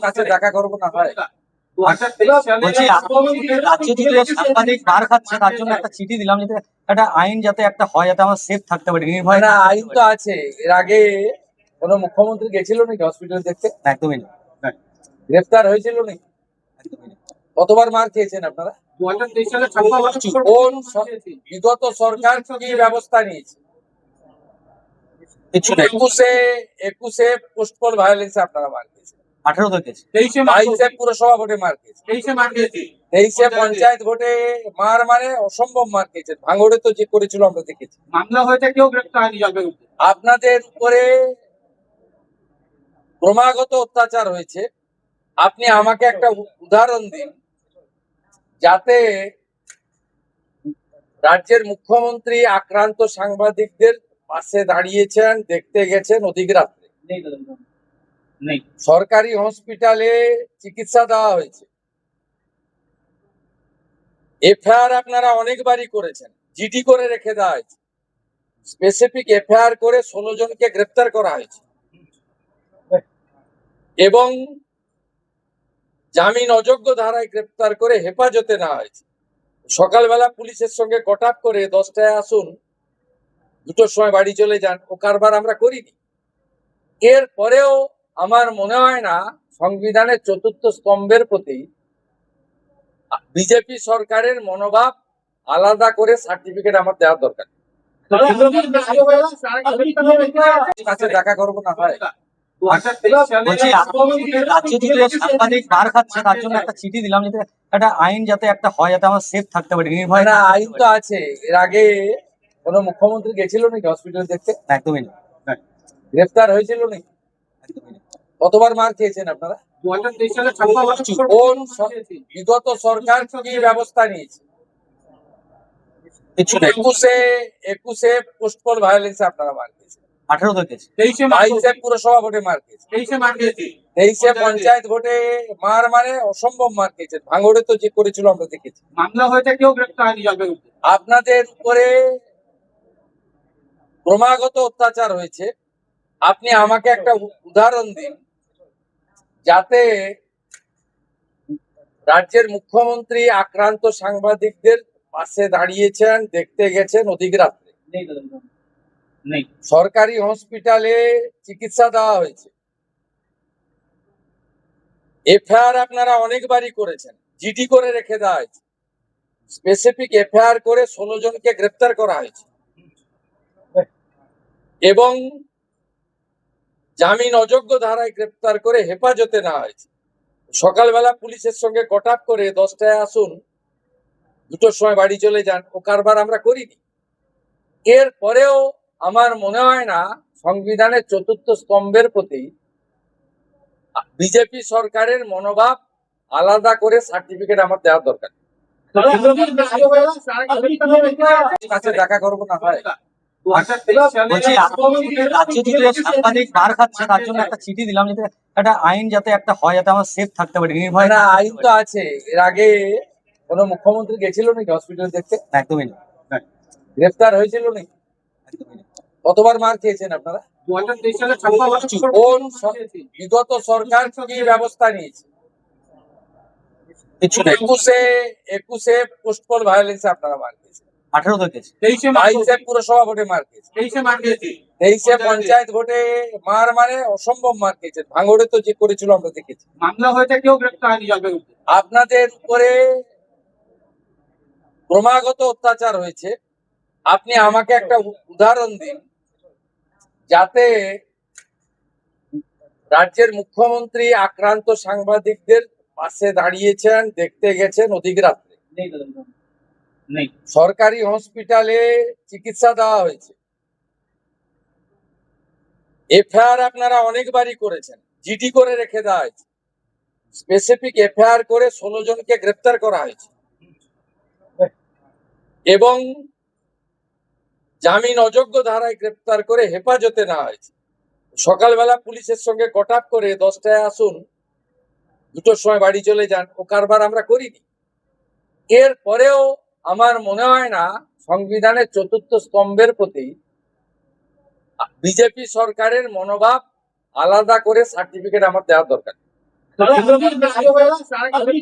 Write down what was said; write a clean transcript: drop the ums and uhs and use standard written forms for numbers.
কাছে দেখা করবো না হয়। বলছি রাজ্য থেকে সাংবাদিক মার খাচ্ছে, তার জন্য একটা চিঠি দিলাম যাতে একটা আইন যাতে একটা হয়, যাতে আমরা সেফ থাকতে পারি, নির্ভয় না, আইন তো আছে। এর আগে কোন মুখ্যমন্ত্রী গেছিল নাকি হসপিটাল দেখতে? একদমই না। গ্রেফতার হয়েছিল নাকি? একদমই না। কতবার মার খেয়েছেন আপনারা? 2023 সালে 56 বছর কোন বিগত সরকার কি ব্যবস্থা নিয়েছে? কিছু নেই। 21-এ পোস্টপোল ভায়োলেন্সে আপনারা মার খেয়েছেন। 18 থেকে 22-এ পুরসভা ভোটে মার খেয়েছেন। 23 মার খেয়েছি। 23-এ পঞ্চায়েত ভোটে মার মানে অসম্ভব মার খেয়েছেন। ভাঙড়ে তো যে করেছিল আমরা দেখেছি। মামলা হয়েছে, কেউ গ্রেফতার হয়নি জলের উপরে। আপনাদের উপরে ক্রমাগত অত্যাচার হয়েছে। আপনি আমাকে একটা উদাহরণ দিন যাতে রাজ্যের মুখ্যমন্ত্রী আক্রান্ত সাংবাদিকদের পাশে দাঁড়িয়েছেন, দেখতে গেছেন অধিক রাত্রে। নেই। সরকারি হসপিটালে চিকিৎসা দেওয়া হয়েছে। এফআইআর আপনারা অনেকবারই করেছেন, জিডি করে রেখে দেওয়া হয়েছে। স্পেসিফিক এফআইআর করে 16 জনকে গ্রেফতার করা হয়েছে এবং জামিন অযোগ্য ধারায় গ্রেফতার করে হেফাজতে নেওয়া হয়েছে। সকালবেলা পুলিশের সঙ্গে কটাপ করে 10টায় আসুন, 2টোর সময় বাড়ি চলে যান, ও কারবার আমরা করিনি। এর পরেও আমার মনে হয় না সংবিধানের 4র্থ স্তম্ভের প্রতি বিজেপি সরকারের মনোভাব আলাদা করে সার্টিফিকেট আমার দেওয়ার দরকার। কাছে দেখা করবো না হয়। বলছি রাজ্য থেকে সাংবাদিক মার খাচ্ছে, তার জন্য একটা চিঠি দিলাম যাতে একটা আইন যাতে একটা হয়, যাতে আমরা সেফ থাকতে পারি, নির্ভয় না, আইন তো আছে। এর আগে কোন মুখ্যমন্ত্রী গেছিল নাকি হসপিটাল দেখতে? একদমই না। গ্রেফতার হয়েছিল নাকি? কতবার মার খেয়েছেন আপনারা? 2023 সালে 56 বছর কোন বিগত সরকার কি ব্যবস্থা নিয়েছে? কিছু নেই। 21-এ পোস্টপোল ভায়োলেন্সে আপনারা মার খেয়েছেন। 18 থেকে 22-এ পুরসভা ভোটে মার খেয়েছেন। 23 মার খেয়েছি। 23-এ পঞ্চায়েত ভোটে মার মানে অসম্ভব মার খেয়েছেন। ভাঙড়ে তো যে করেছিল আমরা দেখেছি। মামলা হয়েছে, কেউ গ্রেফতার হয়নি জলের উপরে। আপনাদের উপরে ক্রমাগত অত্যাচার হয়েছে। আপনি আমাকে একটা উদাহরণ দিন যাতে রাজ্যের মুখ্যমন্ত্রী আক্রান্ত সাংবাদিকদের পাশে দাঁড়িয়েছেন, দেখতে গেছেন অধিক রাত্রে। নেই। সরকারি হসপিটালে চিকিৎসা দেওয়া হয়েছে। এফআইআর আপনারা অনেকবারই করেছেন, জিডি করে রেখে দেওয়া হয়েছে। স্পেসিফিক এফআইআর করে 16 জনকে গ্রেফতার করা হয়েছে এবং জামিন অযোগ্য ধারায় গ্রেফতার করে হেফাজতে নেওয়া হয়েছে। সকালবেলা পুলিশের সঙ্গে কটাপ করে 10টায় আসুন, 2টোর সময় বাড়ি চলে যান, ও কারবার আমরা করিনি। এর পরেও আমার মনে হয় না সংবিধানের 4র্থ স্তম্ভের প্রতি বিজেপি সরকারের মনোভাব আলাদা করে সার্টিফিকেট আমার দেওয়ার দরকার। কাছে দেখা করবো না হয়। বলছি রাজ্য থেকে সাংবাদিক মার খাচ্ছে, তার জন্য একটা চিঠি দিলাম যাতে একটা আইন যাতে একটা হয়, যাতে আমরা সেফ থাকতে পারি, নির্ভয় না, আইন তো আছে। এর আগে কোন মুখ্যমন্ত্রী গেছিল নাকি হসপিটাল দেখতে? একদমই না। গ্রেফতার হয়েছিল নাকি? কতবার মার খেয়েছেন আপনারা? 2023 সালে 56 বছর কোন বিগত সরকার কি ব্যবস্থা নিয়েছে? কিছু নেই। 21-এ পোস্টপোল ভায়োলেন্সে আপনারা মার খেয়েছেন। 18 থেকে 22-এ পুরসভা ভোটে মার খেয়েছেন। 23 মার খেয়েছি। 23-এ পঞ্চায়েত ভোটে মার মানে অসম্ভব মার খেয়েছেন। ভাঙড়ে তো যে করেছিল আমরা দেখেছি। মামলা হয়েছে, কেউ গ্রেফতার হয়নি জলের উপরে। আপনাদের উপরে ক্রমাগত অত্যাচার হয়েছে। আপনি আমাকে একটা উদাহরণ দিন যাতে রাজ্যের মুখ্যমন্ত্রী আক্রান্ত সাংবাদিকদের পাশে দাঁড়িয়েছেন, দেখতে গেছেন অধিক রাত্রে। নেই। সরকারি হসপিটালে চিকিৎসা দেওয়া হয়েছে। এফআইআর আপনারা অনেকবারই করেছেন, জিডি করে রেখে দেওয়া হয়েছে। স্পেসিফিক এফআইআর করে 16 জনকে গ্রেফতার করা হয়েছে এবং জামিন অযোগ্য ধারায় গ্রেফতার করে হেফাজতে নেওয়া হয়েছে। সকালবেলা পুলিশের সঙ্গে কটাপ করে 10টায় আসুন, 2টোর সময় বাড়ি চলে যান, ও কারবার আমরা করিনি। এর পরেও আমার মনে হয় না সংবিধানের 4র্থ স্তম্ভের প্রতি বিজেপি সরকারের মনোভাব আলাদা করে সার্টিফিকেট আমার দেওয়ার দরকার। अभी